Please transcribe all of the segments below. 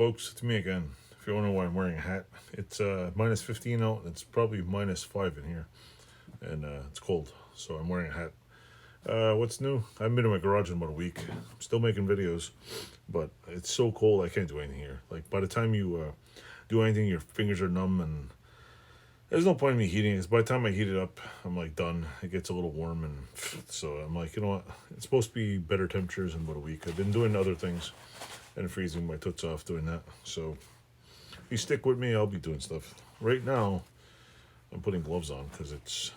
folks, it's me again. If you want to know why I'm wearing a hat, it's minus 15 out. It's probably minus 5 in here, and it's cold, so I'm wearing a hat. What's new? I haven't been in my garage in about a week. I'm still making videos, but it's so cold I can't do anything here. Like, by the time you do anything, your fingers are numb, and there's no point in me heating it, because by the time I heat it up, I'm like done. It gets a little warm, and so I'm like, you know what? It's supposed to be better temperatures in about a week. I've been doing other things and freezing my toots off doing that. So if you stick with me, I'll be doing stuff. Right now, I'm putting gloves on because it's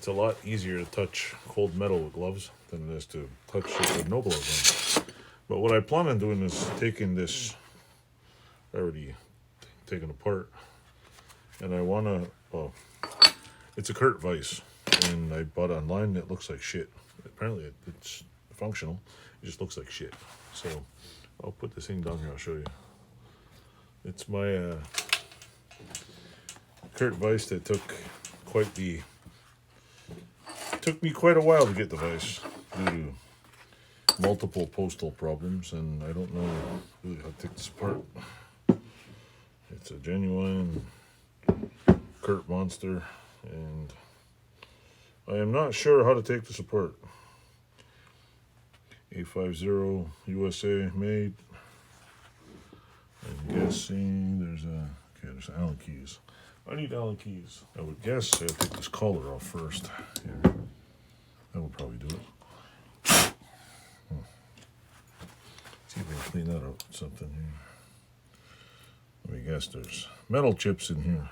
a lot easier to touch cold metal with gloves than it is to touch it with no gloves on. But what I plan on doing is taking this, already taken apart, and I want to, well, it's a Kurt Vise, and I bought it online. It looks like shit. Apparently it's functional. It just looks like shit. So I'll put this thing down here, I'll show you. It's my Kurt Vise that took me quite a while to get the vise due to multiple postal problems, and I don't know really how to take this apart. It's a genuine Kurt monster, and I am not sure how to take this apart. A50 USA made. I'm guessing there's Allen keys. I need Allen keys. I would guess I'll take this collar off first. Here. That would probably do it. See if we can clean that up with something here. Let me guess, there's metal chips in here.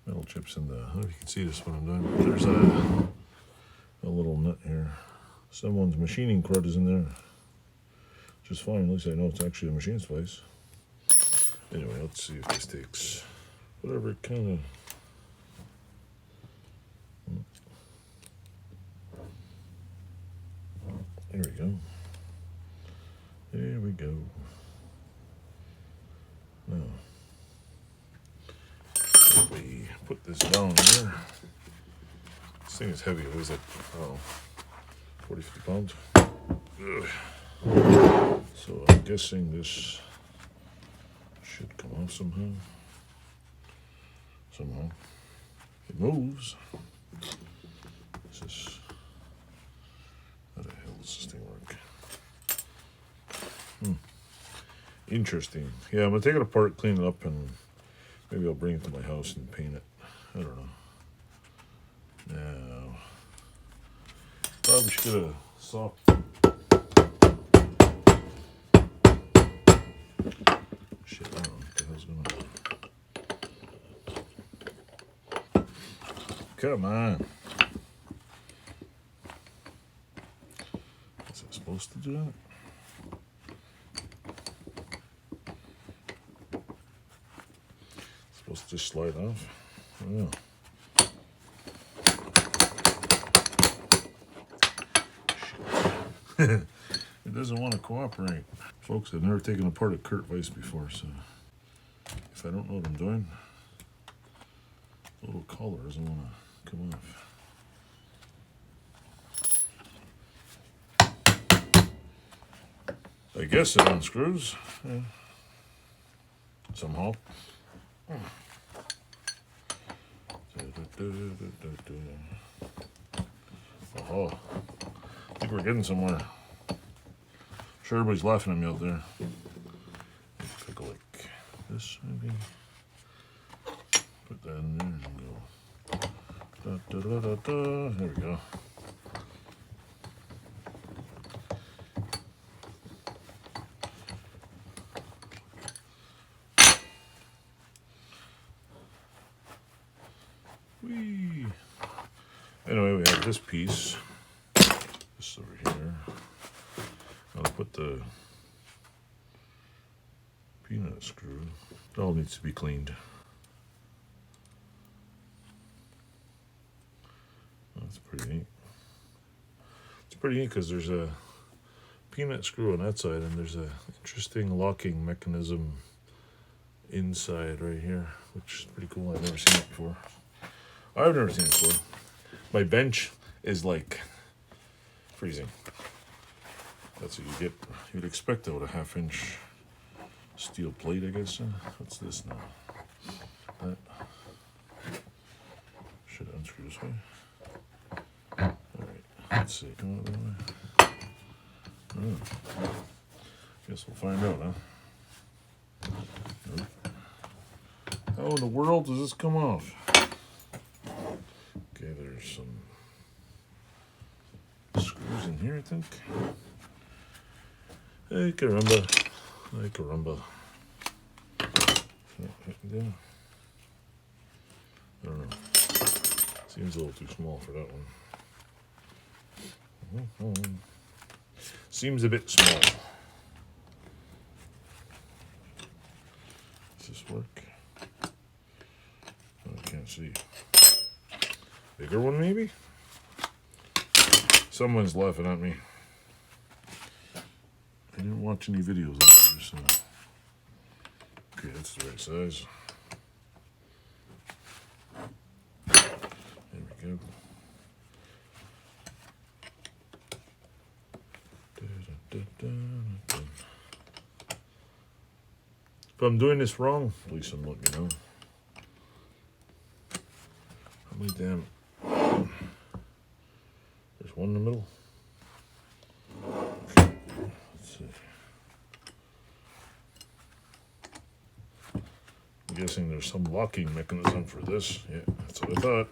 Metal chips in the, I don't know if you can see this when I'm doing. There's a little nut here. Someone's machining crud is in there. Which is fine, at least I know it's actually a machine splice. Anyway, let's see if this takes whatever kind of... There we go. There we go. Now, if we put this down here, this thing is heavy. It weighs like, 40, 50 pounds. Ugh. So I'm guessing this should come off somehow. It moves. This is, how the hell does this thing work? Interesting. Yeah, I'm gonna take it apart, clean it up, and maybe I'll bring it to my house and paint it. I don't know. Now, probably should get a soft. Shit, I don't know what the hell's going on. Come on. Is it supposed to do that? It's supposed to just slide off? I don't know. It doesn't want to cooperate. Folks, I've never taken apart a Kurt Vise before, so if I don't know what I'm doing, the little collar doesn't want to come off. I guess it unscrews. Yeah. Somehow. Oh, I think we're getting somewhere. I'm sure everybody's laughing at me out there. Take a like this, maybe. Put that in there and go. Da, da, da, da, da. There we go. Whee! Anyway, we have this piece. This over here. I'll put the peanut screw. It all needs to be cleaned. That's pretty neat. It's pretty neat because there's a peanut screw on that side, and there's a interesting locking mechanism inside right here, which is pretty cool. I've never seen it before. I've never seen it before. My bench is like freezing. That's what you get. You'd expect out a 1/2 inch steel plate, I guess. What's this now? That should unscrew this way. Alright, let's see. Come on that way. Oh. Guess we'll find out, huh? Nope. How in the world does this come off? Okay, there's some screws in here, I think. Hey, caramba. Hey, caramba. Yeah. I don't know. Seems a little too small for that one. Seems a bit small. Does this work? Oh, I can't see. Bigger one, maybe? Someone's laughing at me. I didn't watch any videos out there, so. Okay, that's the right size. There we go. If I'm doing this wrong, please let me know. How many damn? There's one in the middle. Okay, let's see. I'm guessing there's some locking mechanism for this. Yeah, that's what I thought.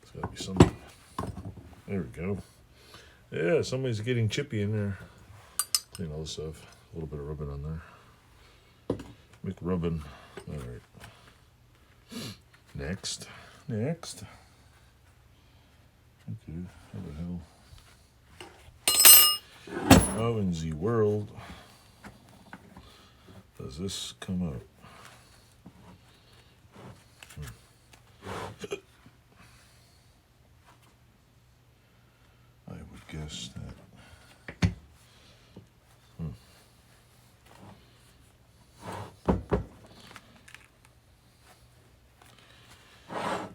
There's gotta be some. There we go. Yeah, somebody's getting chippy in there. Clean all this stuff. A little bit of rubbing on there. Make rubbing. Alright. Next. Okay, how the hell? How in the world does this come out? I would guess that.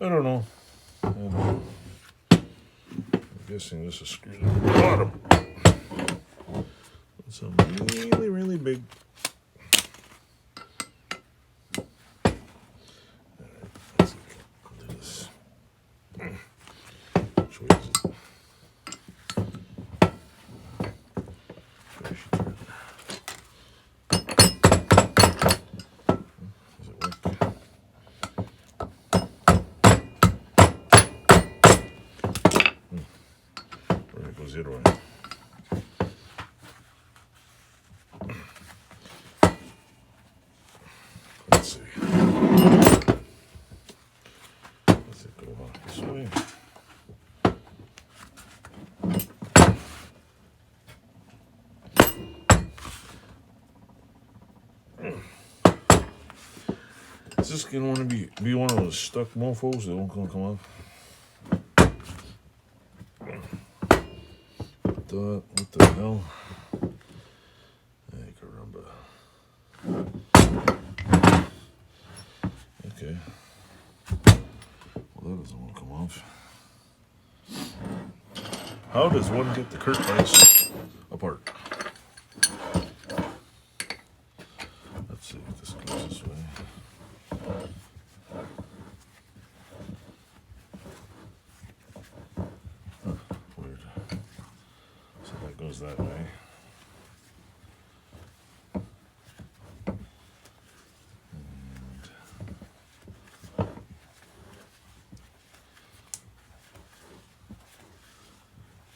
I don't know. I'm guessing this is screwed at the bottom. It's really, really big. Alright, let's see if I can do this. Which way is it? Does it work? Goes the other way. Let's see. Does it go off this way? Is this gonna want to be one of those stuck mofos that won't come off? What the hell? Hey, caramba. Okay. Well, that doesn't want to come off. How does one get the curtain ice apart? Let's see if this goes this way. Huh, weird. So that goes that way.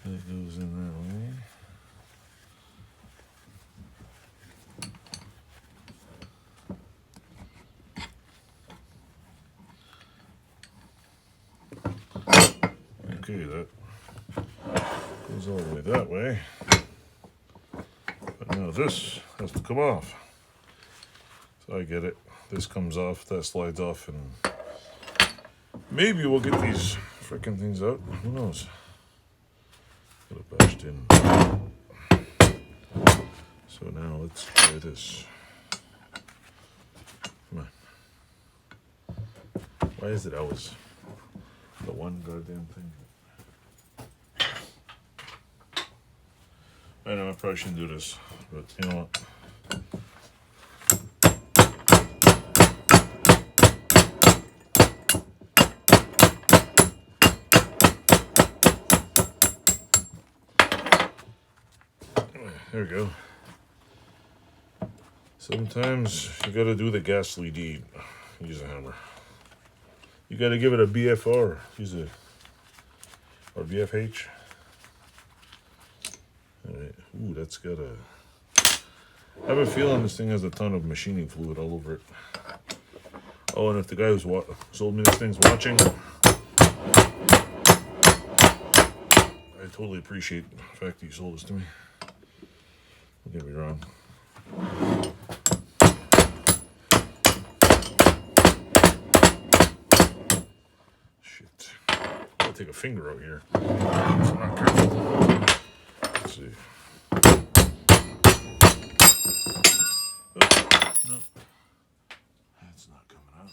And it goes in that way. Okay, that goes all the way that way. But now this has to come off. So I get it. This comes off, that slides off, and maybe we'll get these freaking things out. Who knows? Got it bashed in. So now let's try this. Come on. Why is it always the one goddamn thing? I know I probably shouldn't do this, but you know what? There we go. Sometimes you gotta do the ghastly deed. Use a hammer. You gotta give it a BFR. Use a or BFH. Alright. Ooh, that's got a. I have a feeling this thing has a ton of machining fluid all over it. Oh, and if the guy who sold me this thing's watching, I totally appreciate the fact that you sold this to me. Don't get me wrong. Shit. I'll take a finger out here. If I'm not careful. Let's see. Oh, no. That's not coming out.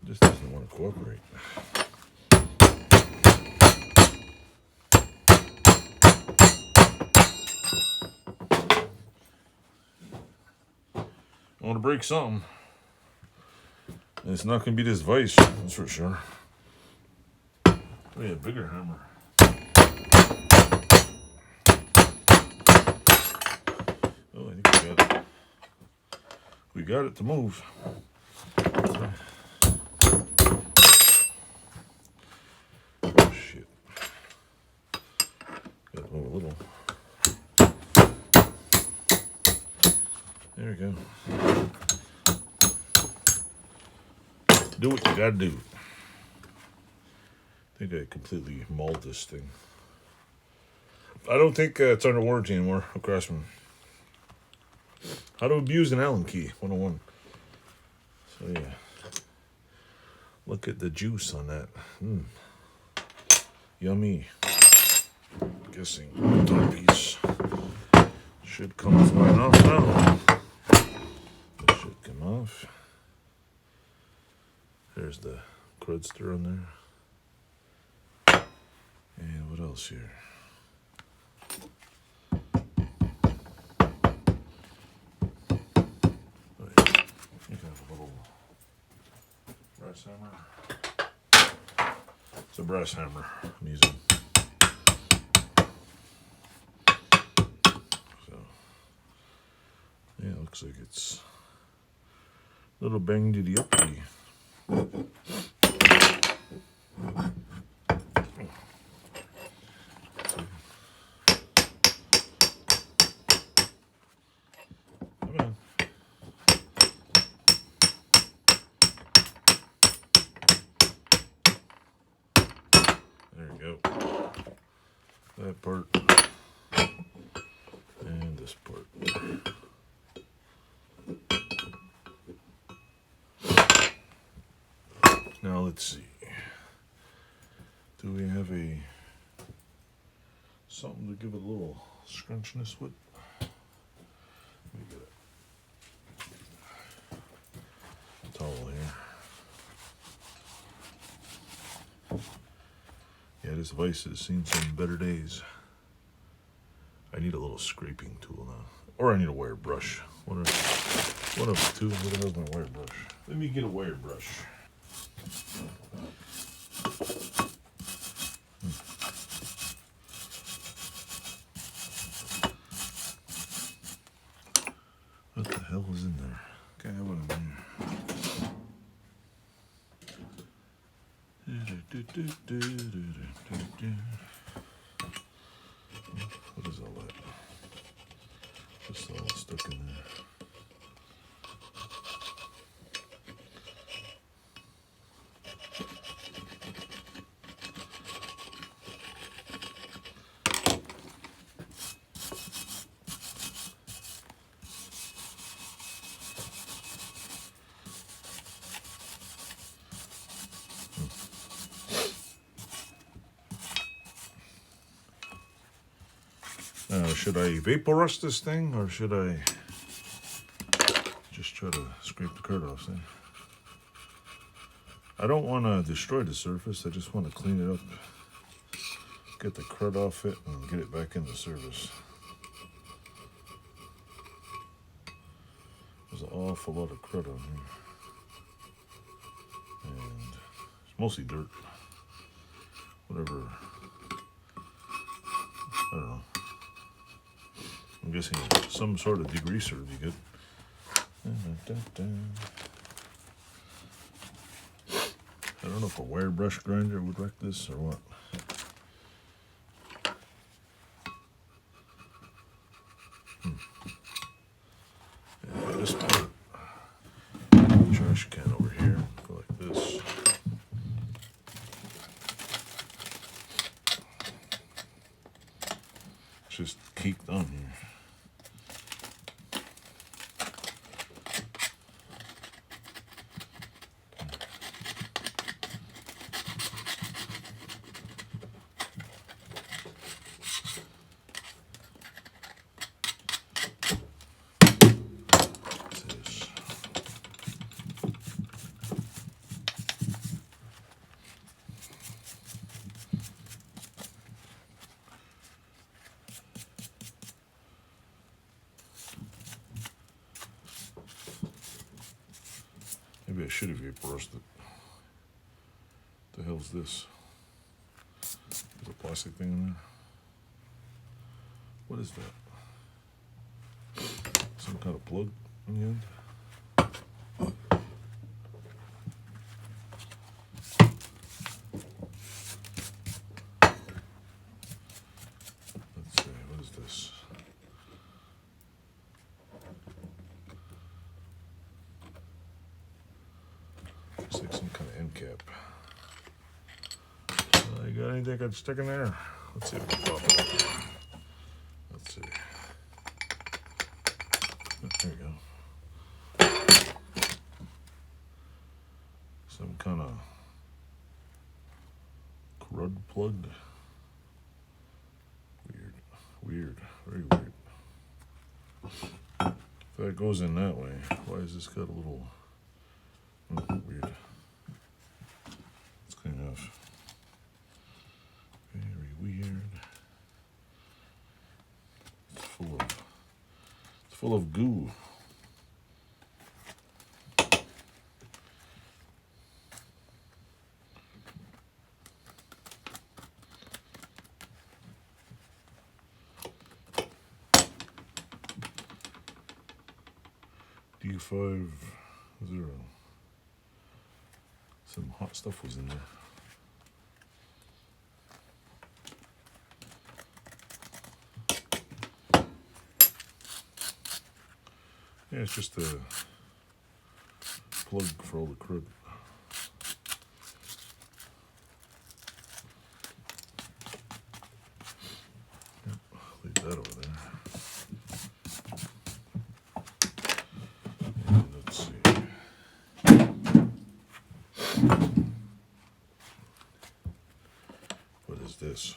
This doesn't want to cooperate. I want to break something. And it's not going to be this vise, that's for sure. Oh yeah, bigger hammer. Oh, I think we got it. We got it to move. Oh shit. Got to move a little. There we go. Do what you gotta do. I think I completely mauled this thing. I don't think it's under warranty anymore. Across from how to abuse an Allen key 101. So yeah, look at the juice on that. Yummy. I'm guessing top piece should come flying off now. It should come off. There's the crudster on there. And what else here? You can have a little brass hammer. It's a brass hammer I'm using. So, yeah, it looks like it's a little bang diddy uppity. Come on. There we go. That part and this part. Now let's see. Do we have something to give it a little scrunchiness with? Let me get a towel here. Yeah, this vise has seen some better days. I need a little scraping tool now. Or I need a wire brush. One of the two. Where the hell's my wire brush? Let me get a wire brush. What the hell was in there? Okay, what in there? What is all that? Just all stuck in there. Should I vapor rust this thing, or should I just try to scrape the card off? I don't want to destroy the surface. I just want to clean it up get the crud off it and get it back into service. There's an awful lot of crud on here. And it's mostly dirt. Whatever. I don't know. I'm guessing some sort of degreaser would be good. I don't know if a wire brush grinder would wreck this or what. Yeah, this part, trash can over here, go like this. It's just caked on here. Maybe I should have vaporized it. The hell's this? There's a plastic thing in there. What is that? Some kind of plug in the end? Let's see, what is this? Looks like some kind of end cap. You got anything I could stick in there? Let's see if we can pop it up. Let's see. There you go. Some kind of crud plug. Weird, very weird. If that goes in that way, why has this got a little weird? Let's clean it off. Very weird. It's full of goo. D50. Some hot stuff was in there. Yeah, it's just a plug for all the crud. Yep, leave that over there. And let's see. What is this?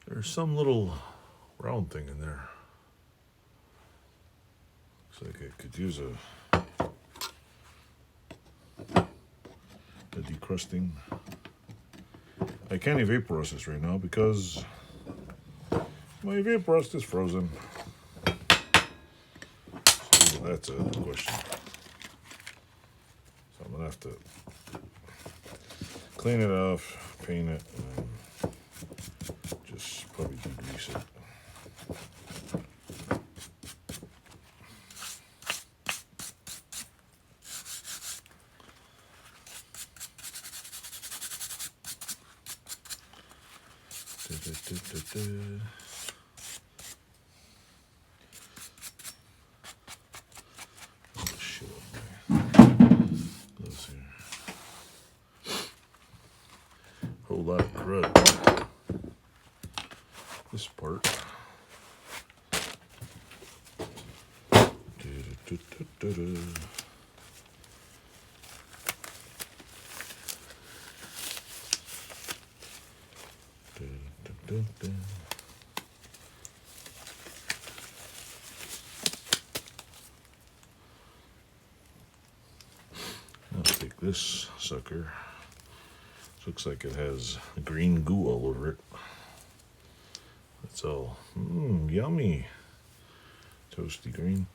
There's some little round thing in there. Looks like I could use a decrusting. I can't vaporize this right now because my vaporist is frozen. So that's a question. So I'm gonna have to clean it off, paint it, and just probably degrease it. Oh, shit up there. Gloves here. Whole lot of crud. This part. I'll take this. this sucker. Looks like it has green goo all over it. It's all yummy. Toasty green.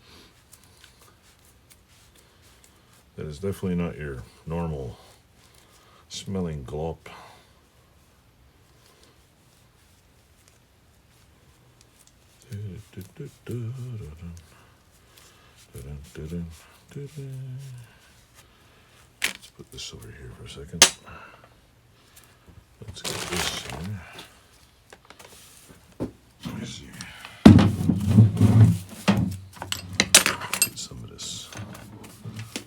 That is definitely not your normal smelling glop. Let's put this over here for a second. Let's get this here. Let me see. Get some of this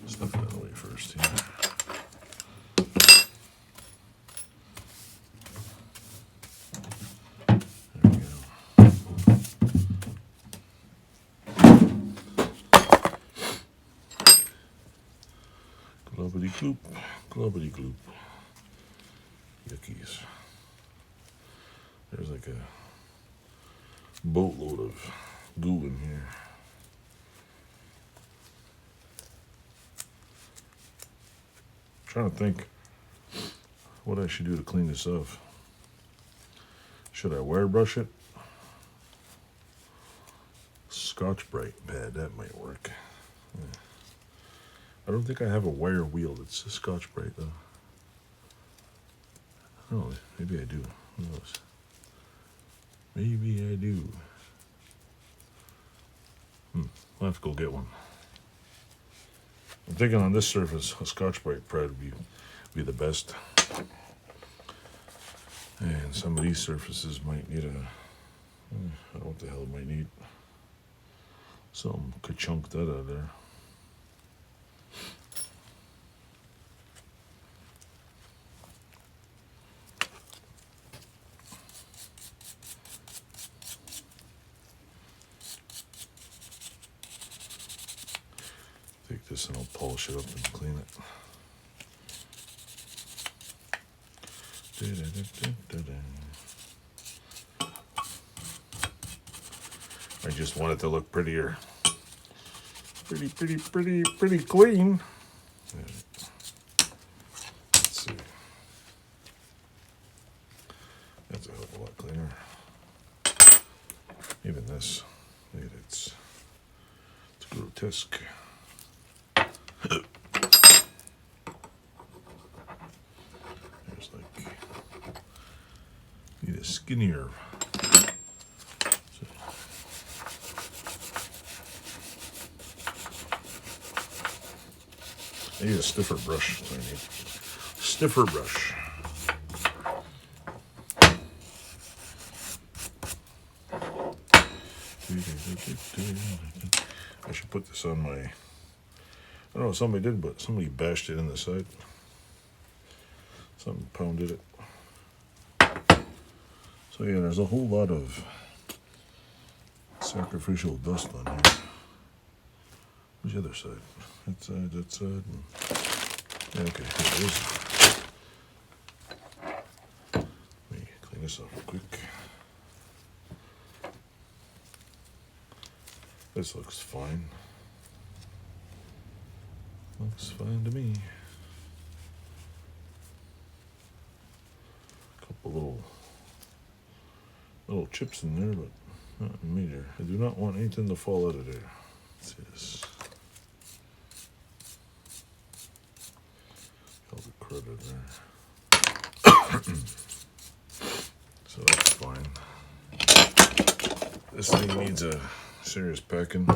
stuff out of the way first here. There we go. Globbity gloop, globbity gloop. Yuckies. There's like a boatload of goo in here. Trying to think what I should do to clean this off. Should I wire brush it? Scotch-Brite pad, that might work. Yeah. I don't think I have a wire wheel that's a Scotch-Brite though. Oh, maybe I do. Who knows? Maybe I do. I'll have to go get one. I'm thinking on this surface, a Scotch-Brite pad would be the best. And some of these surfaces might need a, I don't know what the hell it might need. Some ka-chunk that out of there. Take this and I'll polish it up and clean it. I just want it to look prettier. Pretty clean. Let's see. That's a hell of a lot cleaner. Even this. Look at it. It's grotesque. There's like, need a skinnier. I need a stiffer brush. That's what I need. Stiffer brush. I should put this on my, I don't know if somebody did, but somebody bashed it in the side. Something pounded it. So yeah, there's a whole lot of sacrificial dust on here. Where's the other side? That side, that side. Yeah, okay, here it is. Let me clean this off real quick. This looks fine. Looks fine to me. Couple little chips in there, but nothing major. I do not want anything to fall out of there. What's this? All the crud in there. So that's fine. This thing needs a serious packing.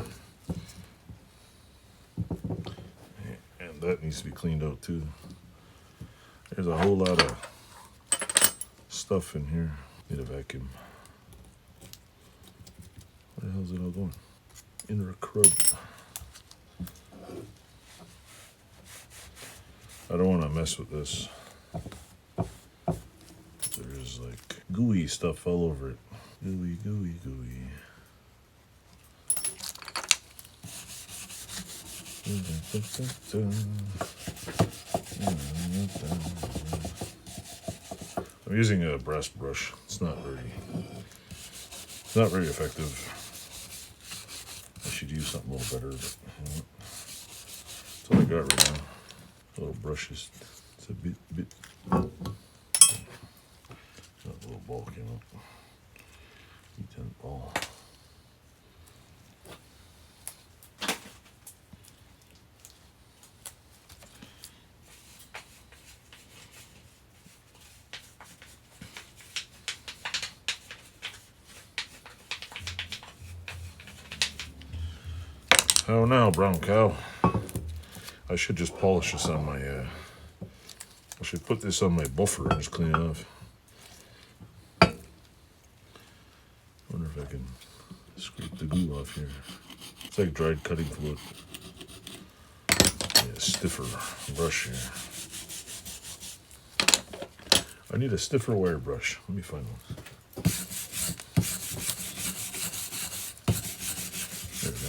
And that needs to be cleaned out too. There's a whole lot of stuff in here. Need a vacuum. Where the hell is it all going? Inner crud. I don't want to mess with this. There's like gooey stuff all over it. Gooey, gooey, gooey. I'm using a brass brush. It's not very effective. I should use something a little better, but you know, that's all I got right now. Little brushes. It's a bit not a little bulk, you know. D10 ball. Oh now, brown cow. I should just polish this on my, I should put this on my buffer and just clean it off. I wonder if I can scrape the glue off here. It's like dried cutting fluid. Yeah, stiffer brush here. I need a stiffer wire brush. Let me find one. There we go.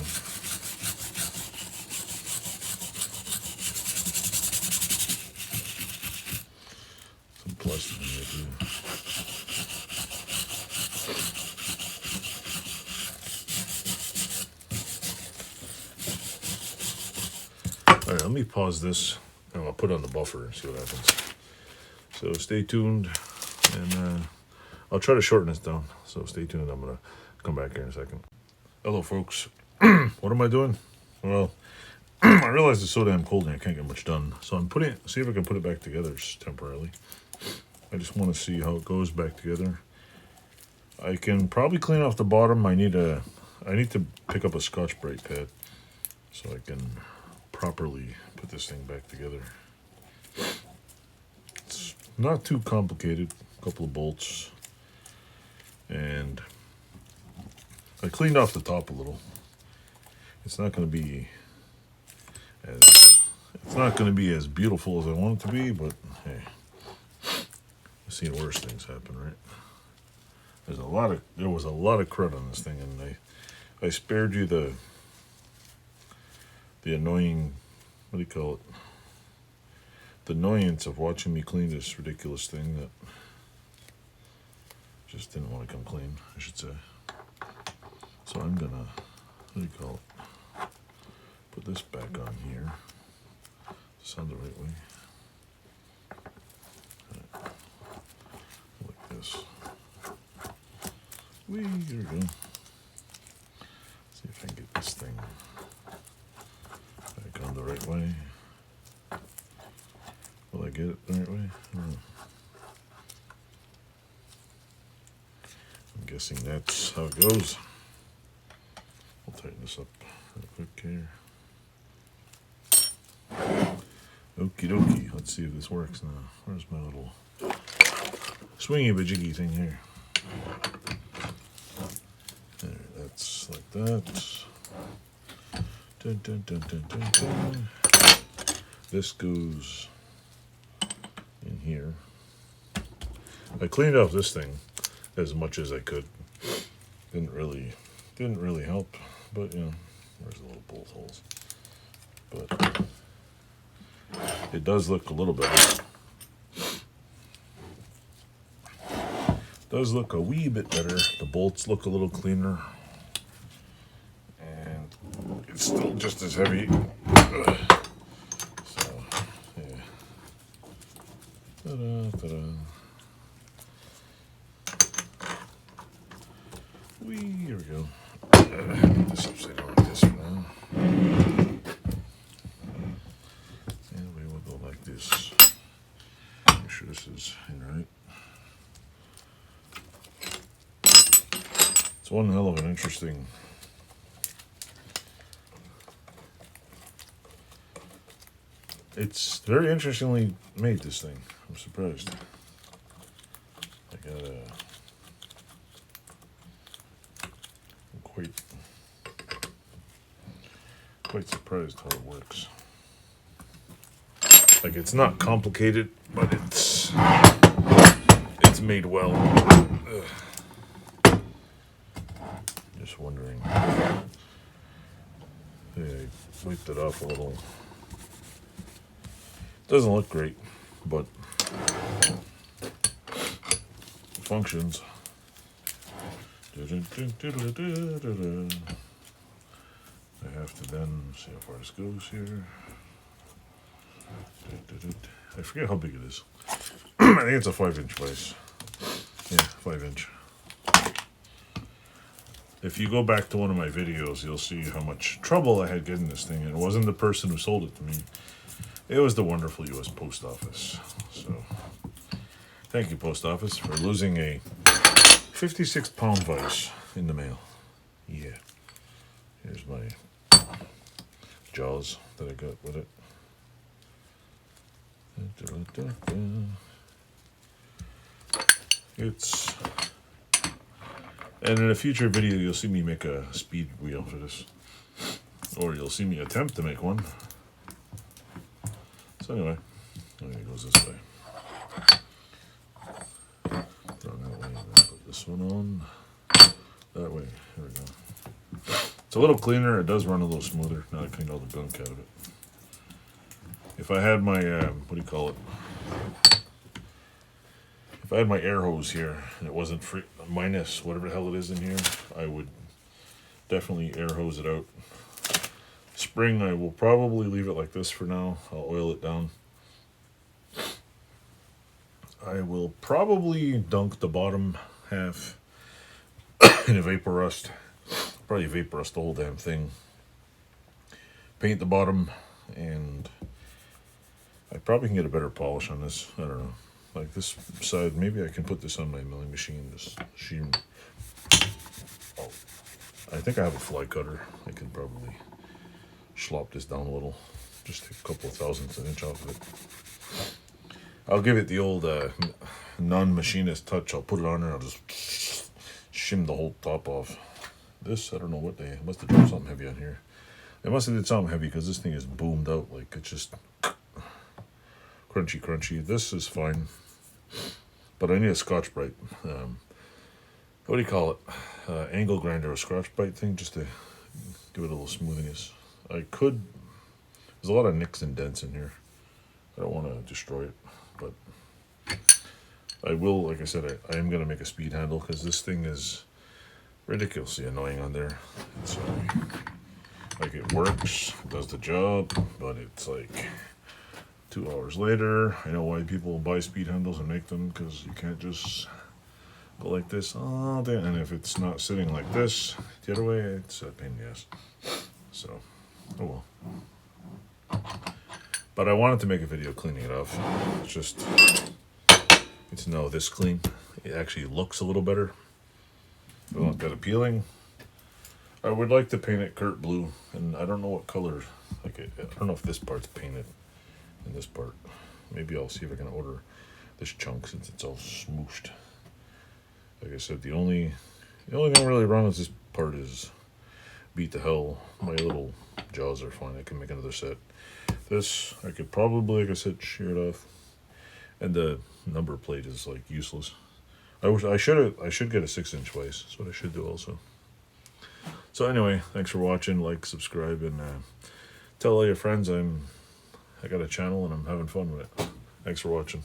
Some plastic in there too. Alright, let me pause this and I'll put it on the buffer and see what happens. So stay tuned, and I'll try to shorten this down. So stay tuned. I'm gonna come back here in a second. Hello, folks. What am I doing? Well, I realize it's so damn cold and I can't get much done. So I'm see if I can put it back together just temporarily. I just want to see how it goes back together. I can probably clean off the bottom. I need to pick up a Scotch-Brite pad so I can properly put this thing back together. It's not too complicated. A couple of bolts, and I cleaned off the top a little. It's not going to be as beautiful as I want it to be, but hey, I've seen worse things happen, right? There was a lot of crud on this thing, and I spared you the annoying, what do you call it? The annoyance of watching me clean this ridiculous thing that just didn't want to come clean, I should say. So I'm gonna, what do you call it? Put this back on here. Sound the right way. Right. Like this. Whee, there we go. See if I can get this thing back on the right way. Will I get it the right way? I don't know. I'm guessing that's how it goes. I'll tighten this up real quick here. Okie dokie. Let's see if this works now. Where's my little swingy bajiggy thing here? There, that's like that. Dun, dun, dun, dun, dun, dun. This goes in here. I cleaned off this thing as much as I could. Didn't really help, but you know, there's the little bolt holes. But it does look a little better. Does look a wee bit better. The bolts look a little cleaner, and it's still just as heavy. So yeah. Ta-da, ta-da. Whee, here we go. Put this upside down like this for now. And we will go like this. Make sure this is in right. It's one hell of an interesting. It's very interestingly made, this thing. I'm surprised. I got I'm quite surprised how it works. Like, it's not complicated, but it's made well. Ugh. Just wondering. Yeah, I wiped it off a little. Doesn't look great, but it functions. I have to then see how far this goes here. I forget how big it is. I think it's a 5-inch vise. Yeah, 5-inch. If you go back to one of my videos, you'll see how much trouble I had getting this thing. And it wasn't the person who sold it to me. It was the wonderful U.S. Post Office. So, thank you, Post Office, for losing a 56-pound vise in the mail. Yeah. Here's my jaws that I got with it. It's... And in a future video, you'll see me make a speed wheel for this. Or you'll see me attempt to make one. So anyway, it goes this way. That way, put this one on. That way, here we go. It's a little cleaner, it does run a little smoother. Now I cleaned all the gunk out of it. If I had my, what do you call it? If I had my air hose here and it wasn't free, minus whatever the hell it is in here, I would definitely air hose it out. Spring, I will probably leave it like this for now. I'll oil it down. I will probably dunk the bottom half in a vapor rust. Probably vapor rust the whole damn thing. Paint the bottom, and I probably can get a better polish on this. I don't know. Like this side, maybe I can put this on my milling machine. This machine. Oh, I think I have a fly cutter. I can probably slop this down a little. Just take a couple of thousandths of an inch off of it. I'll give it the old non-machinist touch. I'll put it on there. I'll just shim the whole top off. This, I don't know what they must have done something heavy on here. They must have did something heavy because this thing is boomed out. Like it's just crunchy. This is fine. But I need a Scotch-Brite. What do you call it? Angle grinder or Scotch-Brite thing just to give it a little smoothness. I could... There's a lot of nicks and dents in here. I don't want to destroy it. But I will, like I said, I am going to make a speed handle because this thing is ridiculously annoying on there. It's like it works, it does the job, but it's like 2 hours later. I know why people buy speed handles and make them, because you can't just go like this all day. And if it's not sitting like this the other way, it's a pain in the ass. So, oh well. But I wanted to make a video cleaning it off. It's just, it's no this clean. It actually looks a little better. I don't want that appealing. I would like to paint it Kurt blue, and I don't know what color. Like I don't know if this part's painted in this part. Maybe I'll see if I can order this chunk since it's all smooshed. Like I said, the only thing really wrong with this part is beat the hell. My little jaws are fine. I can make another set. This I could probably, like I said, shear it off. And the number plate is like useless. I should get a 6-inch vise. That's what I should do also. So anyway, thanks for watching. Like, subscribe, and tell all your friends I got a channel and I'm having fun with it. Thanks for watching.